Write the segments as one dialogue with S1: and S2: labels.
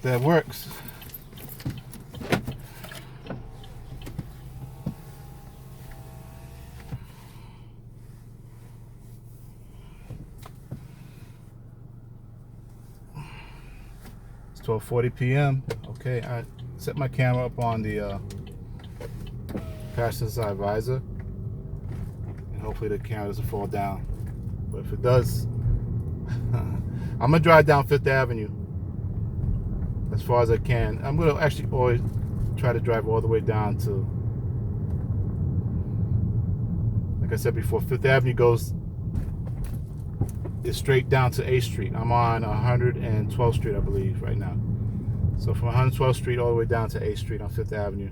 S1: that works. It's 12:40 p.m. Okay, I set my camera up on the passenger side visor, and hopefully the camera doesn't fall down. But if it does, I'm gonna drive down Fifth Avenue as far as I can. I'm gonna actually always try to drive all the way down to, like I said before, Fifth Avenue is straight down to A Street. I'm on 112th Street, I believe, right now. So from 112th Street all the way down to A Street on Fifth Avenue.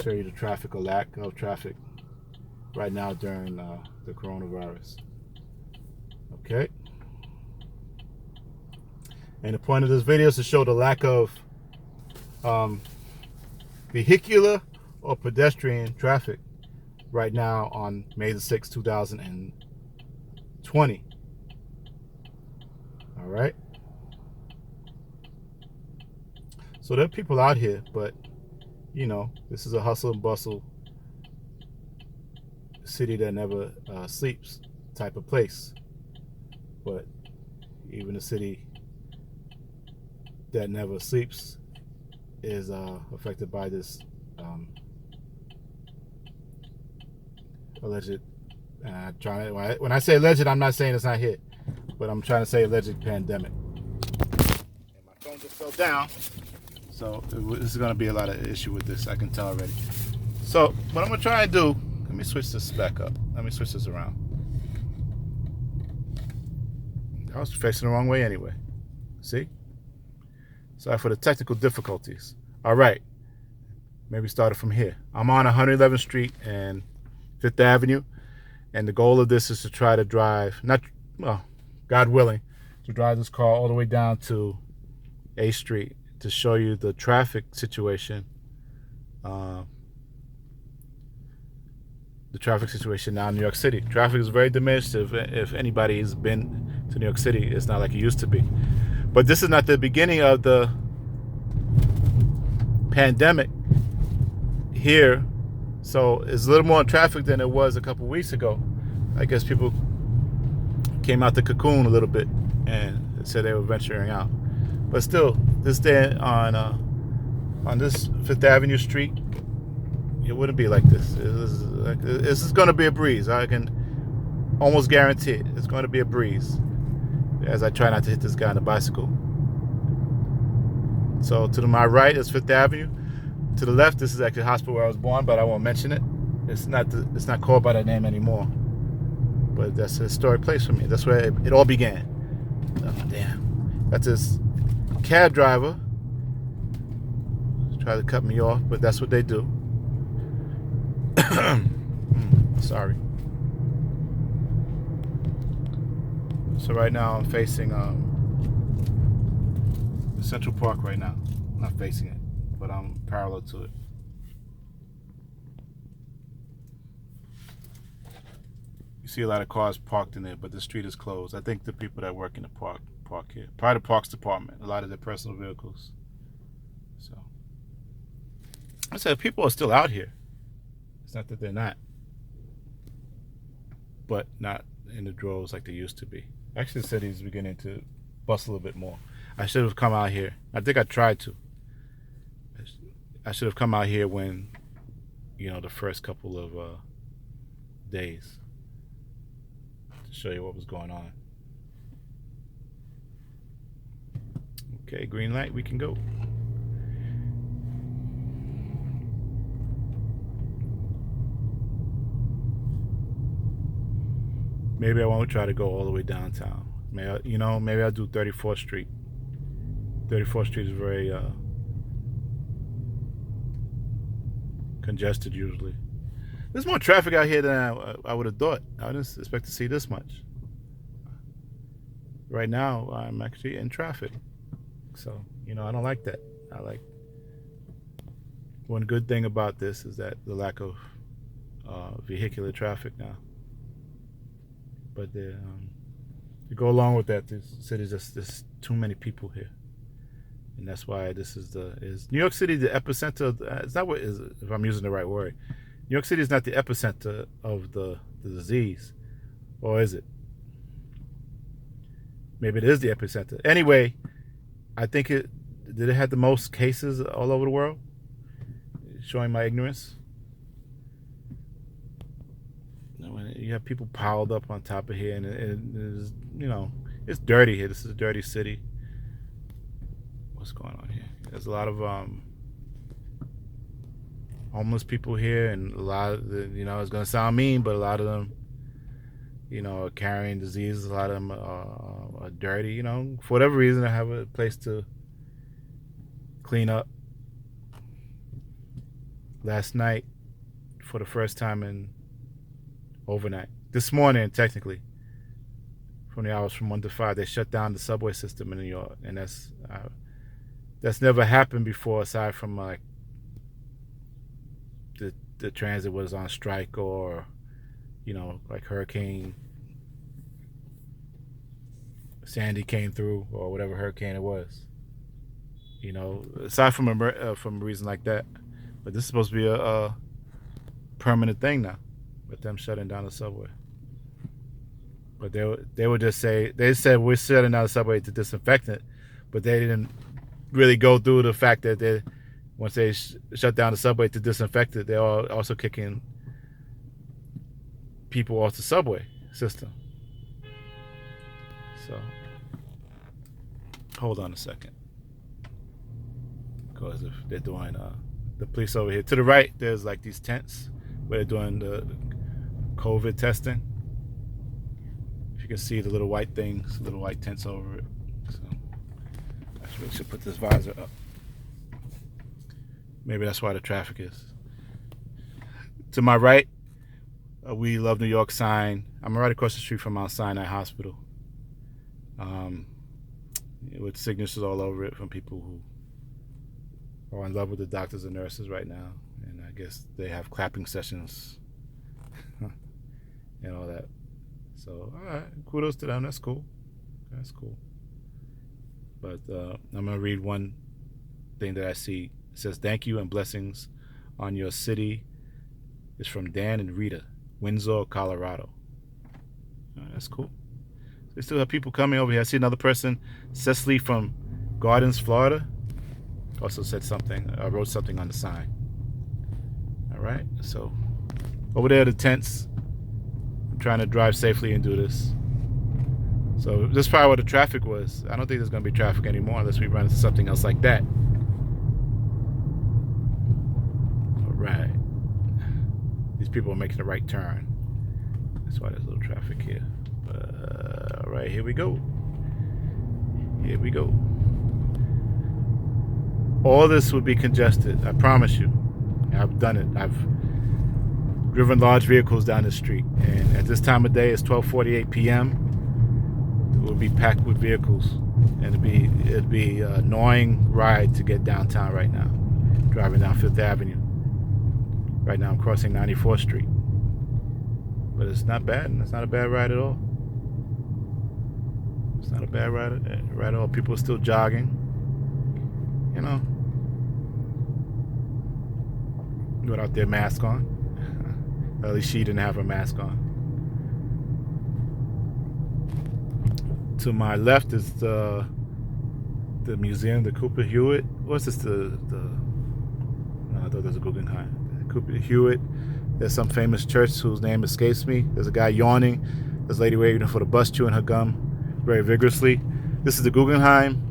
S1: Show you the traffic or lack of traffic right now during the coronavirus. Okay. And the point of this video is to show the lack of vehicular or pedestrian traffic right now on May the 6th, 2020. All right. So there are people out here, but you know, this is a hustle and bustle city that never sleeps type of place. But even a city that never sleeps is affected by this alleged. When I say alleged, I'm not saying it's not here, but I'm trying to say alleged pandemic. And my phone just fell down, so this is going to be a lot of issue with this. I can tell already. So what I'm going to try and do. Let me switch this back up. Let me switch this around. I was facing the wrong way anyway. See? Sorry for the technical difficulties. All right. Maybe started from here. I'm on 111th Street and Fifth Avenue. And the goal of this is to try to drive, God willing, to drive this car all the way down to A Street to show you the traffic situation. The traffic situation now in New York City. Traffic is very diminished. If anybody has been to New York City, it's not like it used to be. But this is not the beginning of the pandemic here. So it's a little more traffic than it was a couple weeks ago. I guess people came out the cocoon a little bit and said they were venturing out. But still, this day on this Fifth Avenue street, it wouldn't be like this. This is going to be a breeze. I can almost guarantee it. It's going to be a breeze as I try not to hit this guy on the bicycle. So to my right is Fifth Avenue. To the left, this is actually the hospital where I was born, but I won't mention it. It's not called by that name anymore. But that's a historic place for me. That's where it all began. Oh, damn. That's this cab driver. Try to cut me off, but that's what they do. Sorry. So right now I'm facing Central Park right now. I'm not facing it, but I'm parallel to it. You see a lot of cars parked in there, but the street is closed. I think the people that work in the park here. Probably the Parks Department, a lot of their personal vehicles. So I said people are still out here. It's not that they're not, but not in the droves like they used to be. Actually, the city's beginning to bust a little bit more. I should have come out here. I think I tried to. I should have come out here when, the first couple of days to show you what was going on. Okay, green light, we can go. Maybe I won't try to go all the way downtown. Maybe I'll do 34th Street. 34th Street is very congested usually. There's more traffic out here than I would have thought. I didn't expect to see this much. Right now, I'm actually in traffic. So, I don't like that. One good thing about this is that the lack of vehicular traffic now. But to go along with that, this city's just there's too many people here. and that's why this is New York City the epicenter of it's not what is, if I'm using the right word. New York City is not the epicenter of the disease, or is it? Maybe it is the epicenter. Anyway, I think it have the most cases all over the world. Showing my ignorance. You have people piled up on top of here, and it's, it's dirty here. This is a dirty city. What's going on here? There's a lot of homeless people here, and a lot of it's gonna sound mean, but a lot of them, are carrying diseases. A lot of them are dirty. For whatever reason, they have a place to clean up. Last night, for the first time in overnight, this morning technically, from the hours from 1 to 5, they shut down the subway system in New York, and that's never happened before, aside from like the transit was on strike, or like Hurricane Sandy came through, or whatever hurricane it was. Aside from a reason like that. But this is supposed to be a permanent thing now, with them shutting down the subway. But they would just say, they said we're shutting down the subway to disinfect it, but they didn't really go through the fact that once they shut down the subway to disinfect it, they're also kicking people off the subway system. So hold on a second, because if they're doing the police over here to the right, there's like these tents where they're doing the COVID testing. If you can see the little white things, little white tents over it. So I should put this visor up. Maybe that's why the traffic is. To my right, We Love New York sign. I'm right across the street from Mount Sinai Hospital, with signatures all over it from people who are in love with the doctors and nurses right now, and I guess they have clapping sessions and all that. So, all right, kudos to them. That's cool. That's cool. But I'm gonna read one thing that I see. It says, "Thank you and blessings on your city." It's from Dan and Rita, Windsor, Colorado. All right, that's cool. They still have people coming over here. I see another person, Cecily from Gardens, Florida. Also said something, wrote something on the sign. All right, so over there are the tents. I'm trying to drive safely and do this. So this is probably what the traffic was. I don't think there's going to be traffic anymore unless we run into something else like that. All right. These people are making the right turn. That's why there's a little traffic here. All right, here we go. Here we go. All this would be congested, I promise you. I've done it. I've driven large vehicles down the street, and at this time of day, it's 12:48 p.m. It would be packed with vehicles, and it'd be an annoying ride to get downtown right now. Driving down Fifth Avenue. Right now, I'm crossing 94th Street, but it's not bad. It's not a bad ride at all. It's not a bad ride at all. People are still jogging. Without their mask on. At least she didn't have her mask on. To my left is the museum, the Cooper Hewitt. What's this? No, I thought there's a Guggenheim. Cooper Hewitt. There's some famous church whose name escapes me. There's a guy yawning. There's a lady waiting for the bus chewing her gum very vigorously. This is the Guggenheim.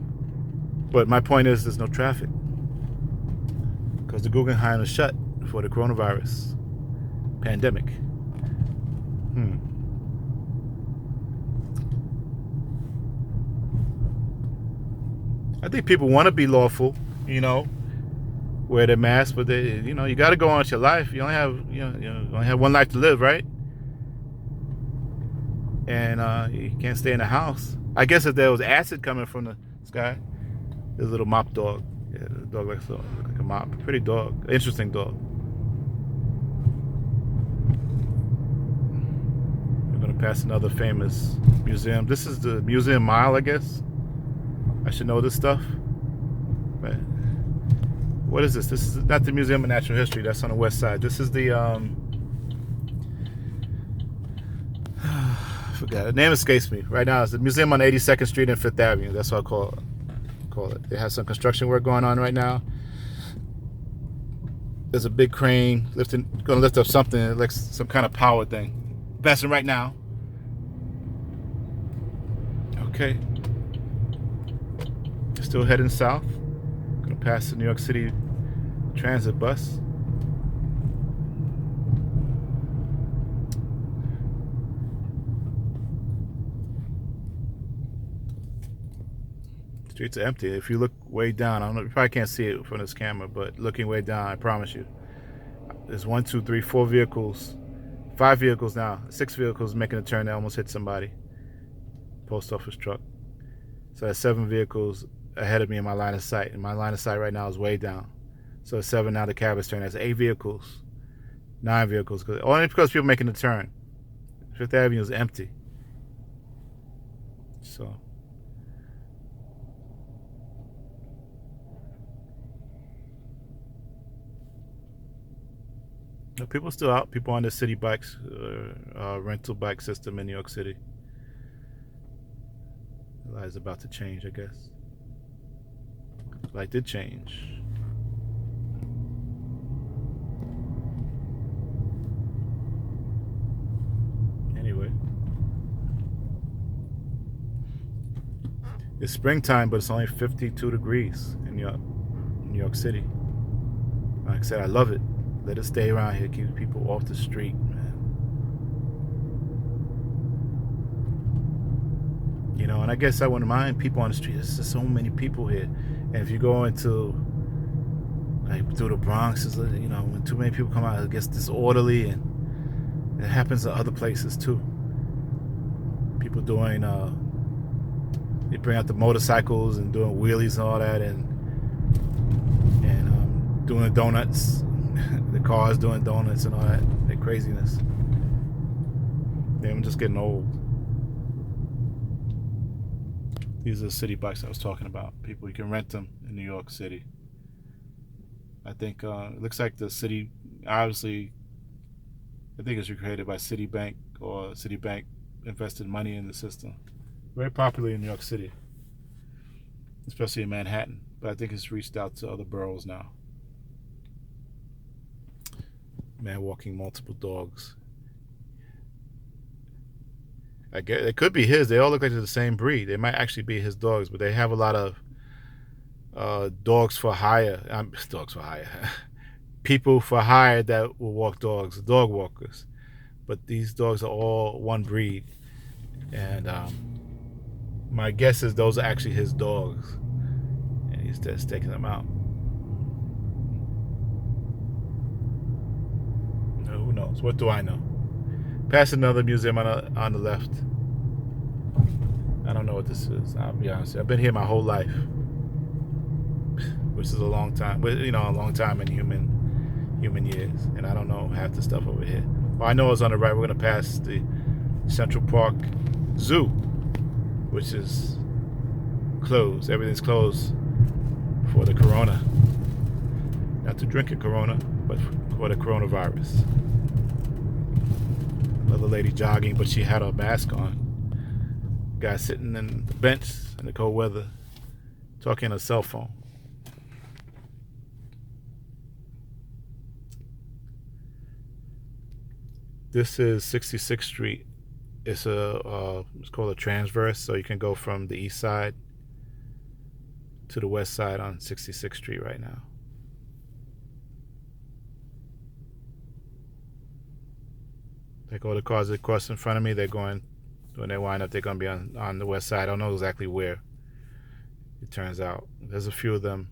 S1: But my point is, there's no traffic because the Guggenheim is shut for the coronavirus pandemic. I think people want to be lawful, wear their mask, but they, you got to go on with your life. You only have, you only have one life to live, right? And you can't stay in the house. I guess if there was acid coming from the sky. There's a little mop dog. Yeah, the dog looks like a mop. Pretty dog. Interesting dog. We're going to pass another famous museum. This is the Museum Mile, I guess. I should know this stuff. Right. What is this? This is not the Museum of Natural History. That's on the west side. This is the I forgot. The name escapes me right now. It's the museum on 82nd Street and 5th Avenue. That's what I call it. They have some construction work going on right now. There's a big crane going to lift up something like some kind of power thing. Passing right now. Okay. Still heading south. Going to pass the New York City transit bus. Streets are empty. If you look way down, I don't know, you probably can't see it from this camera, but looking way down, I promise you, there's 1, 2, 3, 4 vehicles, 5 vehicles now, 6 vehicles making a turn that almost hit somebody. Post office truck. So there's 7 vehicles ahead of me in my line of sight, and my line of sight right now is way down. So it's 7 now. The cab is turning. That's 8 vehicles, 9 vehicles, only because people making the turn. 5th Avenue is empty. So. People still out. People on the city bikes, rental bike system in New York City. The light is about to change, I guess. The light did change. Anyway, it's springtime, but it's only 52 degrees in New York City. Like I said, I love it. Let it stay around here. Keep people off the street, man. You know, and I guess I wouldn't mind people on the street. There's just so many people here. And if you go into, like, through the Bronx, you know, when too many people come out, it gets disorderly, and it happens in other places too. People doing, they bring out the motorcycles and doing wheelies and all that, and doing the donuts. The cars doing donuts and all that craziness. I'm just getting old. These are the city bikes I was talking about. People, you can rent them in New York City. I think it looks like the city, obviously, I think it's created by Citibank, or Citibank invested money in the system. Very popular in New York City, especially in Manhattan. But I think it's reached out to other boroughs now. Man walking multiple dogs. I guess it could be his. They all look like they're the same breed. They might actually be his dogs, but they have a lot of dogs for hire. Dogs for hire. People for hire that will walk dogs, dog walkers. But these dogs are all one breed, and my guess is those are actually his dogs, and he's just taking them out. Who knows? What do I know? Past another museum on the left. I don't know what this is. I'll be honest. I've been here my whole life, which is a long time. But a long time in human years, and I don't know half the stuff over here. Well, I know it's on the right. We're gonna pass the Central Park Zoo, which is closed. Everything's closed for the corona. Not to drink a corona, but for the coronavirus. Another lady jogging, but she had her mask on. Guy sitting in the bench in the cold weather, talking on a cell phone. This is 66th Street. It's called a transverse, so you can go from the east side to the west side on 66th Street right now. Like all the cars that cross in front of me, they're going, when they wind up, they're going to be on the west side. I don't know exactly where, it turns out. There's a few of them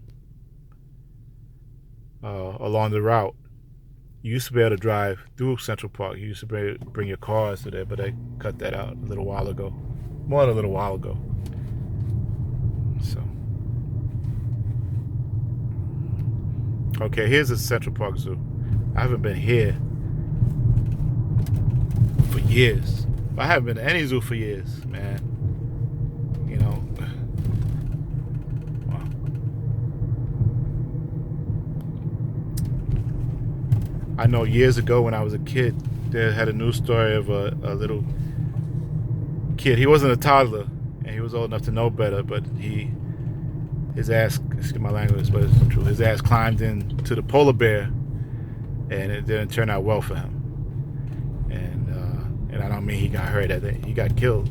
S1: along the route. You used to be able to drive through Central Park. You used to be able to bring your cars to there, but they cut that out a little while ago. More than a little while ago. So. Okay, here's the Central Park Zoo. I haven't been here for years. I haven't been to any zoo for years, man. Wow. I know years ago when I was a kid, they had a news story of a little kid. He wasn't a toddler, and he was old enough to know better, but his ass, excuse my language, but it's true, his ass climbed into the polar bear, and it didn't turn out well for him. And I don't mean he got hurt that day. He got killed.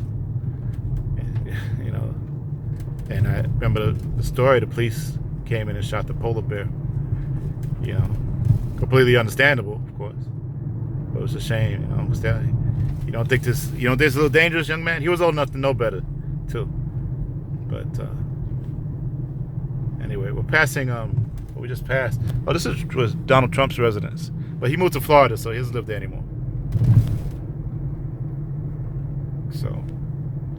S1: And, you know, and I remember the story. The police came in and shot the polar bear. You know, completely understandable, of course. But it was a shame, you know. You don't think this a little dangerous, young man? He was old enough to know better, too. But anyway, we're passing. We just passed. Oh, was Donald Trump's residence, but he moved to Florida, so he doesn't live there anymore. So,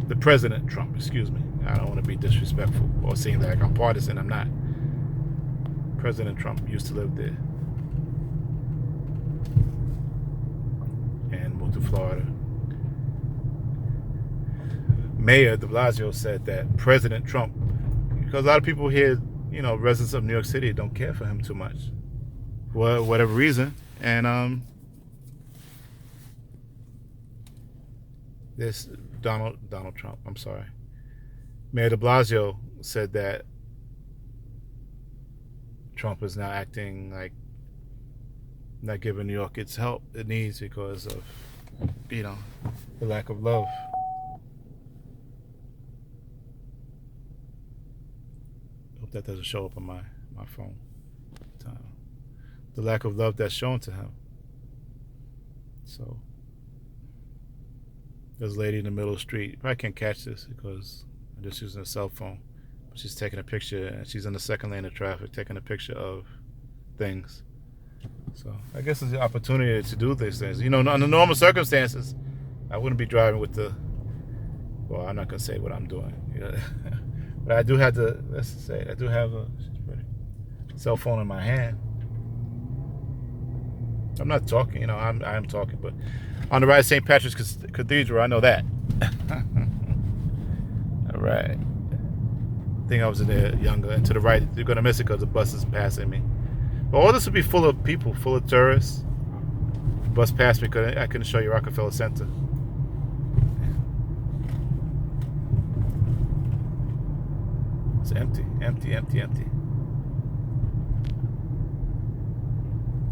S1: the President Trump, excuse me. I don't want to be disrespectful or seem like I'm partisan. I'm not. President Trump used to live there and moved to Florida. Mayor de Blasio said that President Trump, because a lot of people here, you know, residents of New York City don't care for him too much for whatever reason, and this Donald Trump, I'm sorry, Mayor de Blasio said that Trump is now acting like not giving New York its help it needs because of, you know, the lack of love. Hope that doesn't show up on my phone. The lack of love that's shown to him. So there's a lady in the middle of the street. You probably can't catch this because I'm just using a cell phone. But she's taking a picture, and she's in the second lane of traffic, taking a picture of things. So I guess it's the opportunity to do these things. You know, under normal circumstances, I wouldn't be driving with well, I'm not going to say what I'm doing. You know? But I do have a cell phone in my hand. I'm not talking, you know, I am talking, but on the right of St. Patrick's Cathedral, I know that. All right. I think I was in there younger. And to the right, you're going to miss it because the bus is passing me. But all this would be full of people, full of tourists. The bus passed me because I couldn't show you Rockefeller Center. It's empty.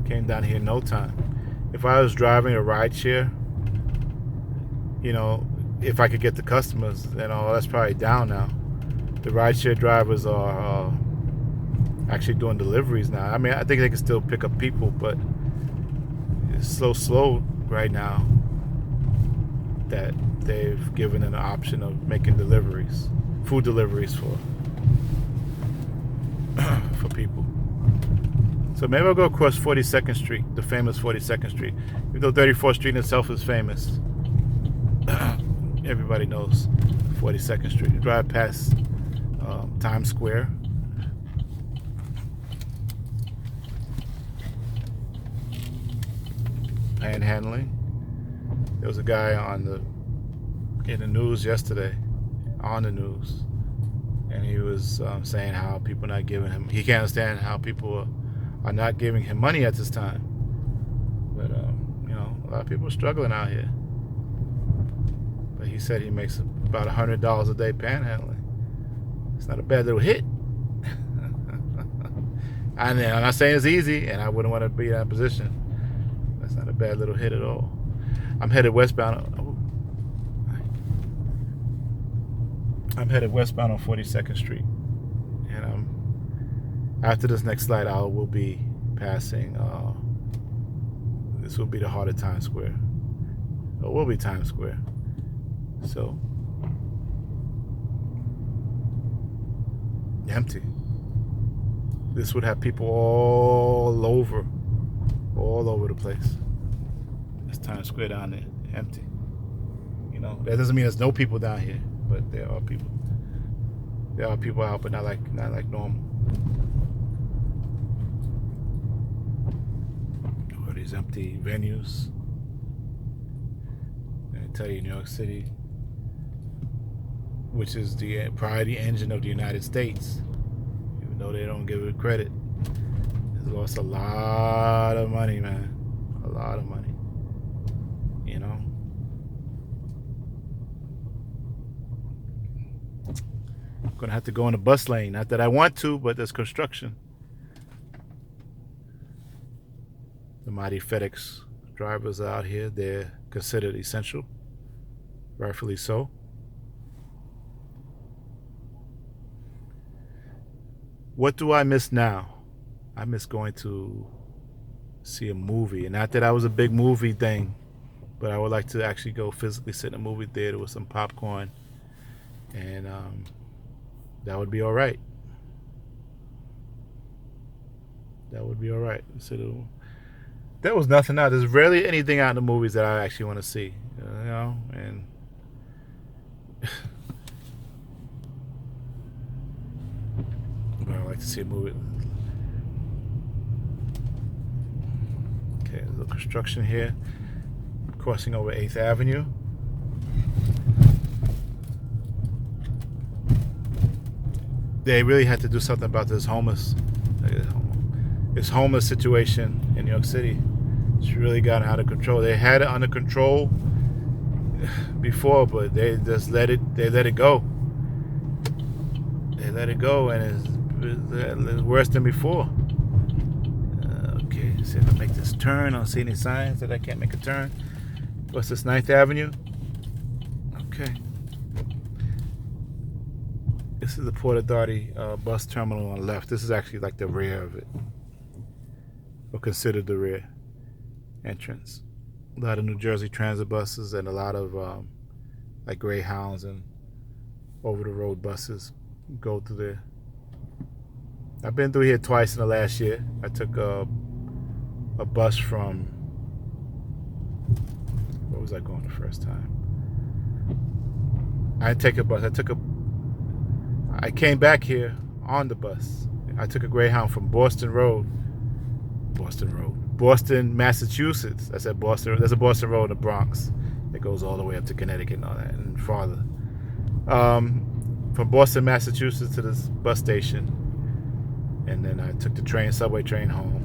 S1: Came down here in no time. If I was driving a ride share, you know, if I could get the customers, then that's probably down now. The rideshare drivers are actually doing deliveries now. I mean, I think they can still pick up people, but it's so slow right now that they've given an option of making deliveries, food deliveries for people. So maybe I'll go across 42nd Street, the famous 42nd Street. Even though 34th Street in itself is famous, everybody knows 42nd Street. You drive past Times Square. Panhandling. There was a guy in the news yesterday, on the news, and he was saying how people not giving him. He can't understand how people are not giving him money at this time. But you know, a lot of people are struggling out here. But he said he makes about $100 a day panhandling. It's not a bad little hit. I'm not saying it's easy, and I wouldn't want to be in that position. That's not a bad little hit at all. I'm headed westbound. I'm headed westbound on 42nd Street, and after this next light, I will be passing. This will be the heart of Times Square. It will be Times Square. So empty. This would have people all over the place. It's Times Square down there, empty. You know, that doesn't mean there's no people down here, but there are people. There are people out, but not like normal. All these empty venues. I tell you, New York City, which is the priority engine of the United States, even though they don't give it credit, has lost a lot of money, man. A lot of money. You know? I'm gonna have to go in the bus lane. Not that I want to, but there's construction. The mighty FedEx drivers are out here. They're considered essential. Rightfully so. What do I miss now? I miss going to see a movie. And not that I was a big movie thing, but I would like to actually go physically sit in a movie theater with some popcorn. And that would be all right. That would be all right. So there was nothing out. There's rarely anything out in the movies that I actually want to see. You know, and but I like to see a movie. Okay, there's a little construction here. Crossing over 8th Avenue. They really had to do something about this homeless situation in New York City. It's really gotten out of control. They had it under control before, but they just let it go. They let it go, and it's worse than before. Okay, see if I make this turn. I don't see any signs that I can't make a turn. What's this, 9th Avenue? Okay. This is the Port Authority bus terminal on the left. This is actually like the rear of it, or considered the rear entrance. A lot of New Jersey Transit buses and a lot of like Greyhounds and over-the-road buses go through there. I've been through here twice in the last year. I took a bus from, where was I going the first time? I didn't take a bus. I came back here on the bus. I took a Greyhound from Boston, Massachusetts. I said Boston. There's a Boston Road in the Bronx that goes all the way up to Connecticut and all that and farther. From Boston, Massachusetts to this bus station, and then I took the subway train home,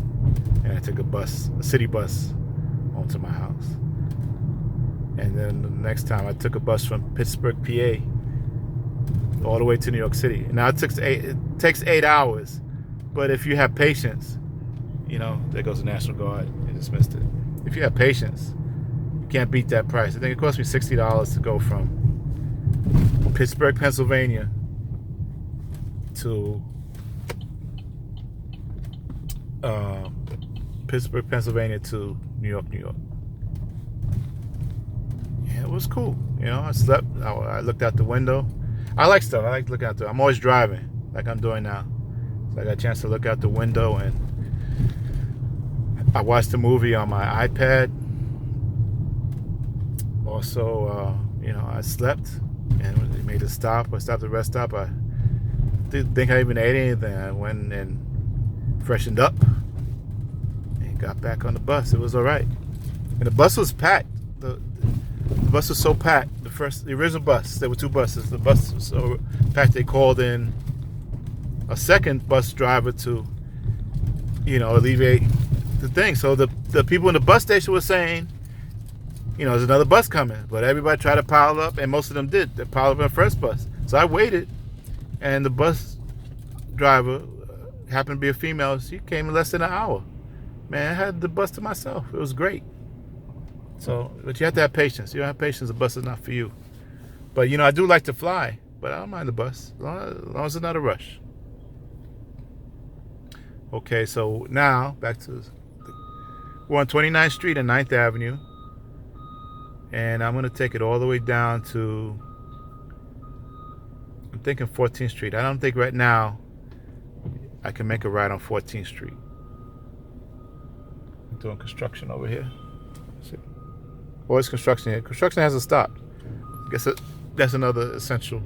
S1: and I took a city bus home to my house. And then the next time I took a bus from Pittsburgh, PA, all the way to New York City. Now it takes 8 hours, but if you have patience, you know, there goes the National Guard. You just missed it. If you have patience, you can't beat that price. I think it cost me $60 to go from Pittsburgh, Pennsylvania to New York, New York. Yeah, it was cool. You know, I slept. I looked out the window. I like stuff. I like looking out I'm always driving, like I'm doing now. So I got a chance to look out the window, and I watched the movie on my iPad. Also, you know, I slept, and when they made a stop, I stopped at a rest stop. I didn't think I even ate anything. I went and freshened up and got back on the bus. It was all right, and the bus was packed. The bus was so packed. The original bus, there were 2 buses. The bus was so packed they called in a second bus driver to, you know, alleviate the thing. So the people in the bus station were saying, you know, there's another bus coming, but everybody tried to pile up, and most of them did. They piled up in the first bus. So I waited, and the bus driver happened to be a female. She came in less than an hour. Man, I had the bus to myself. It was great. So, but you have to have patience. You don't have patience, the bus is not for you. But, you know, I do like to fly, but I don't mind the bus, as long as it's not a rush. Okay, so now, back to, we're on 29th Street and 9th Avenue. And I'm going to take it all the way down to, I'm thinking 14th Street. I don't think right now I can make a ride on 14th Street. I'm doing construction over here. Let's see. Always construction here. Construction hasn't stopped. I guess that's another essential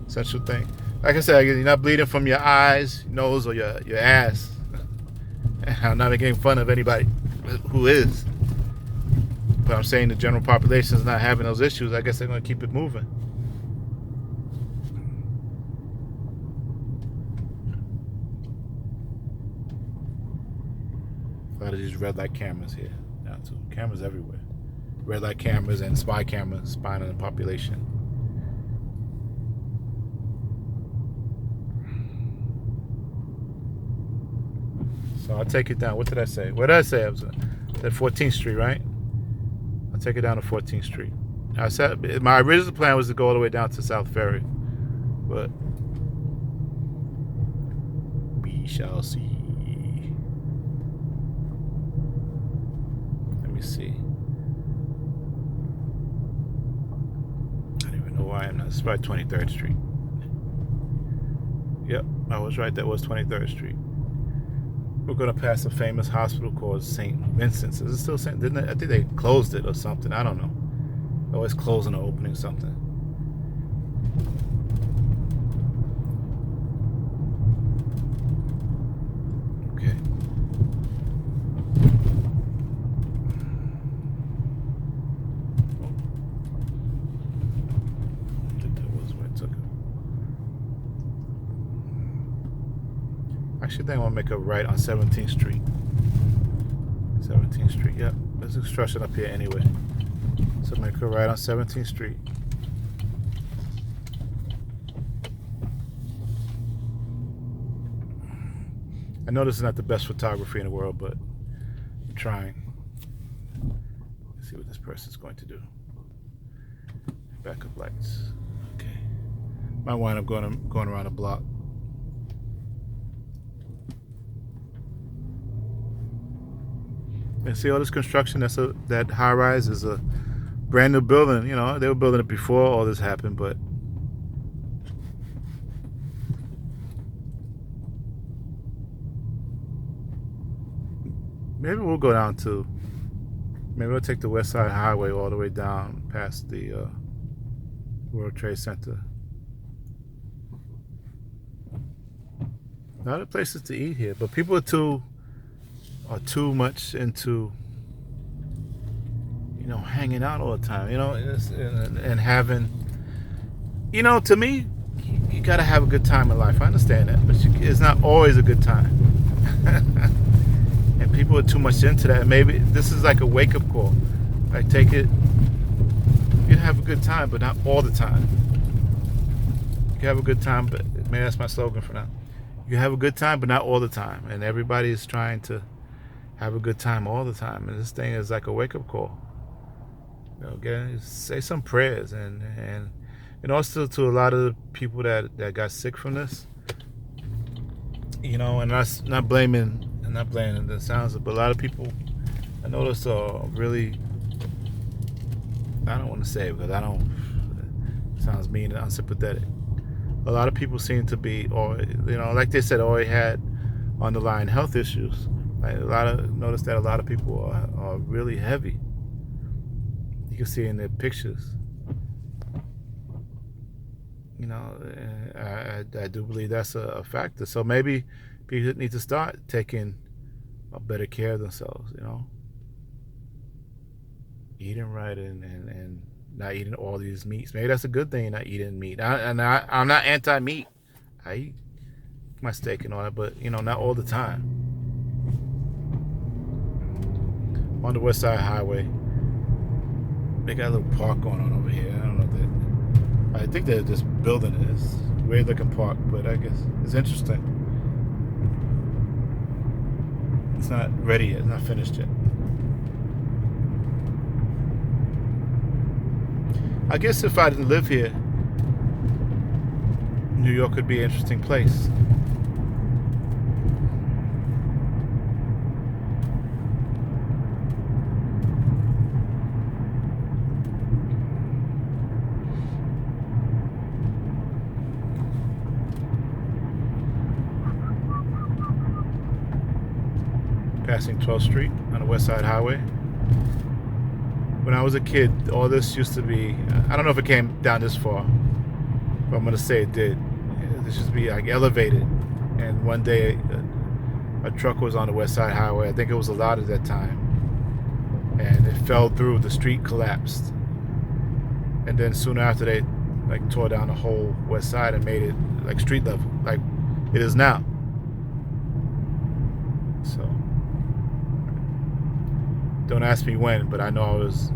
S1: thing. Like I said, you're not bleeding from your eyes, nose, or your ass. I'm not making fun of anybody who is. But I'm saying the general population is not having those issues. I guess they're going to keep it moving. A lot of these red light cameras here. down to. Cameras everywhere. Red light cameras and spy cameras spying on the population. So I'll take it down. What did I say? What did I say? I was at 14th Street, right? I'll take it down to 14th Street. I said my original plan was to go all the way down to South Ferry, but we shall see. Let me see. I don't even know why I'm not. It's probably 23rd Street. Yep, I was right. That was 23rd Street. We're gonna pass a famous hospital called St. Vincent's. Is it still St.? Didn't they, I think they closed it or something. I don't know. They're always closing or opening something. Okay. I think that was where I took it. Actually, I think I want to make a right on 17th Street. 17th Street, yep. There's construction up here anyway. So make a right on 17th Street. I know this is not the best photography in the world, but I'm trying. Let's see what this person's going to do. Backup lights. Okay. Might wind up going around the block. And see all this construction. That high rise is a brand new building. You know, they were building it before all this happened, but maybe we'll go down to. Maybe we'll take the West Side Highway all the way down past the World Trade Center. A lot of places to eat here, but people are too much into, you know, hanging out all the time, you know, and having, you know, to me, you gotta have a good time in life. I understand that, but it's not always a good time. And people are too much into that. Maybe this is like a wake-up call. Like, take it, you can have a good time, but not all the time. You can have a good time, but maybe that's my slogan for now. You can have a good time, but not all the time. And everybody is trying to have a good time all the time, and this thing is like a wake-up call. You know, say some prayers, and also to a lot of the people that got sick from this. You know, and I'm not blaming the sounds of, but a lot of people I noticed are really. I don't want to say it because it sounds mean and unsympathetic. A lot of people seem to be, or you know, like they said, already had underlying health issues. Notice that a lot of people are really heavy. You can see in their pictures. You know, I do believe that's a factor. So maybe people need to start taking a better care of themselves. You know, eating right and not eating all these meats. Maybe that's a good thing, not eating meat. I'm not anti-meat. I eat my steak and all that, but you know, not all the time. On the West Side Highway, they got a little park going on over here. I don't know that. I think they're just building it. It's a weird looking park, but I guess it's interesting. It's not ready yet. It's not finished yet. I guess if I didn't live here, New York could be an interesting place. Passing 12th Street on the West Side Highway. When I was a kid, all this used to be, I don't know if it came down this far, but I'm going to say it did. This used to be like elevated. And one day a truck was on the West Side Highway. I think it was a lot at that time. And it fell through, the street collapsed. And then soon after they like tore down the whole West Side and made it like street level, like it is now. So Don't ask me when, but I know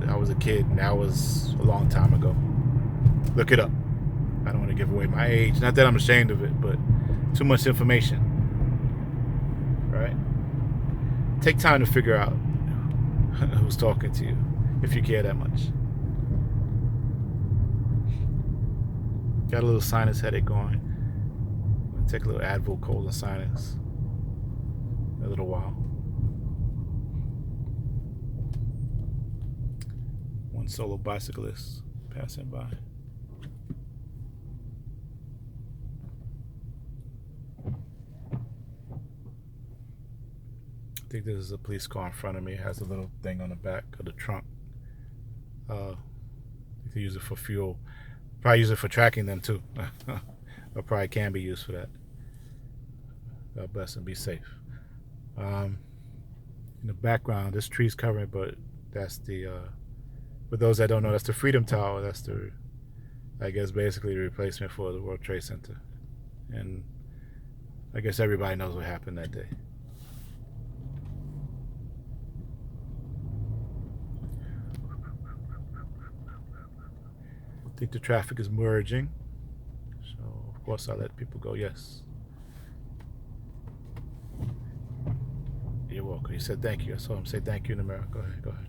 S1: I was a kid, and that was a long time ago. Look it up. I don't want to give away my age. Not that I'm ashamed of it, but too much information. Right? Take time to figure out who's talking to you, if you care that much. Got a little sinus headache going. I'm gonna take a little Advil, cold and sinus. In a little while. One solo bicyclist passing by. I think this is a police car in front of me. It has a little thing on the back of the trunk. You can use it for fuel. Probably use it for tracking them too. Or probably can be used for that. God bless and be safe. In the background, this tree's covering, but that's the, for those that don't know, that's the Freedom Tower. That's the, I guess, basically the replacement for the World Trade Center. And I guess everybody knows what happened that day. I think the traffic is merging. So, of course, I'll let people go. Yes. You're welcome. He said thank you. I saw him say thank you in the mirror. Go ahead, go ahead.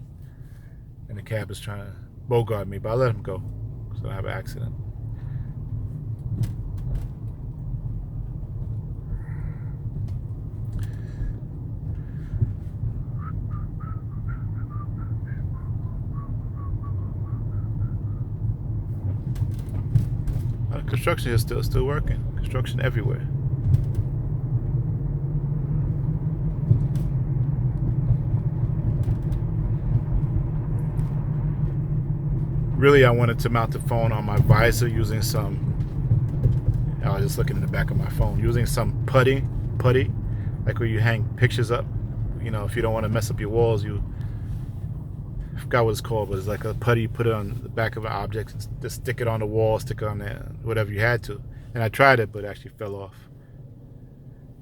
S1: And the cab is trying to bogart me, but I let him go so I don't have an accident. Construction is still working. Construction everywhere. Really, I wanted to mount the phone on my visor using some, I was just looking in the back of my phone, using some putty, like where you hang pictures up. You know, if you don't want to mess up your walls, I forgot what it's called, but it's like a putty. You put it on the back of an object and just stick it on the wall, stick it on there, whatever you had to. And I tried it, but it actually fell off.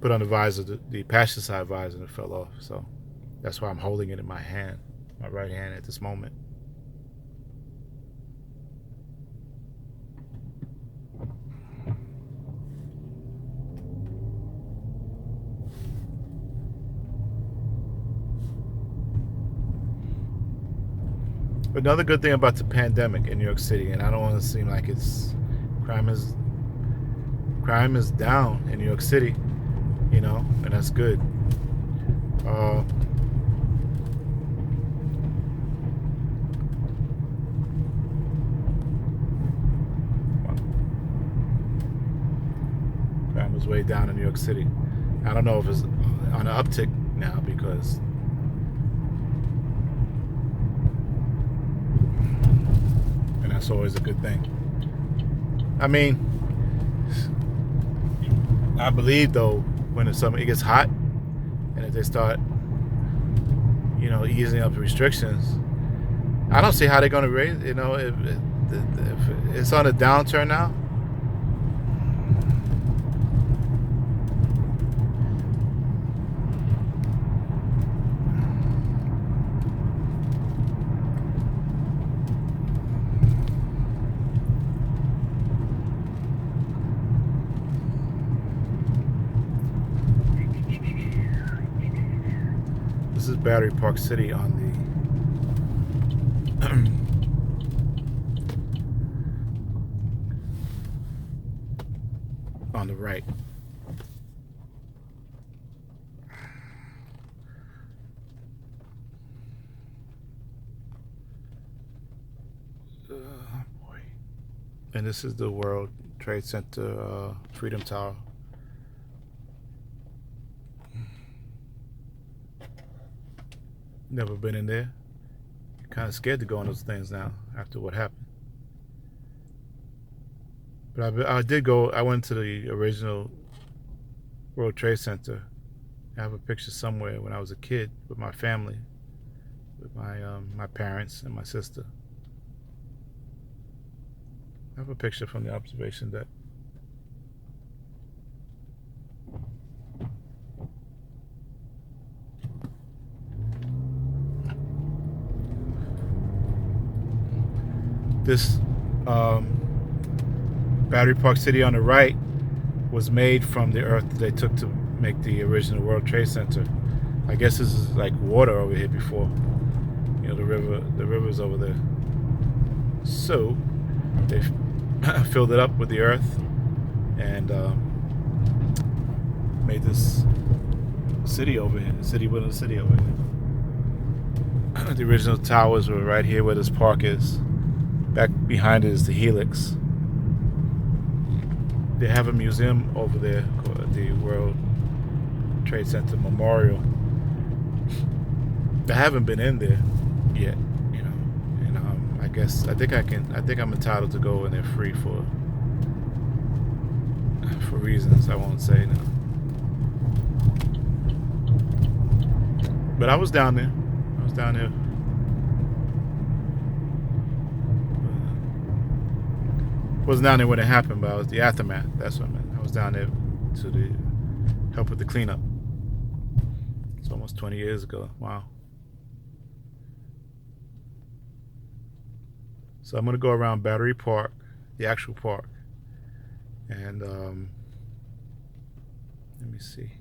S1: Put on the visor, the passenger side visor, and it fell off. So that's why I'm holding it in my hand, my right hand at this moment. Another good thing about the pandemic in New York City, and I don't want to seem like it's crime is down in New York City, you know, and that's good. Crime is way down in New York City. I don't know if it's on an uptick now because that's always a good thing. I mean, I believe though when it gets hot and if they start, you know, easing up the restrictions, I don't see how they're going to raise. You know, if it's on a downturn now. This is Battery Park City on the on the right. Boy. And this is the World Trade Center Freedom Tower. Never been in there. Kind of scared to go in those things now after what happened. But I did go. I went to the original World Trade Center. I have a picture somewhere when I was a kid with my family, with my parents and my sister. I have a picture from the observation deck. This Battery Park City on the right was made from the earth that they took to make the original World Trade Center. I guess this is like water over here before. You know, the river's over there. So they filled it up with the earth and made this city over here, city within a city over here. The original towers were right here where this park is. Back behind it is the Helix. They have a museum over there called the World Trade Center Memorial. I haven't been in there yet, you know, and I think I'm entitled to go in there free for reasons I won't say now. But I was down there. Wasn't down there when it happened, but I was the aftermath. That's what I meant. I was down there to help with the cleanup. It's almost 20 years ago. Wow. So I'm gonna go around Battery Park, the actual park, and let me see.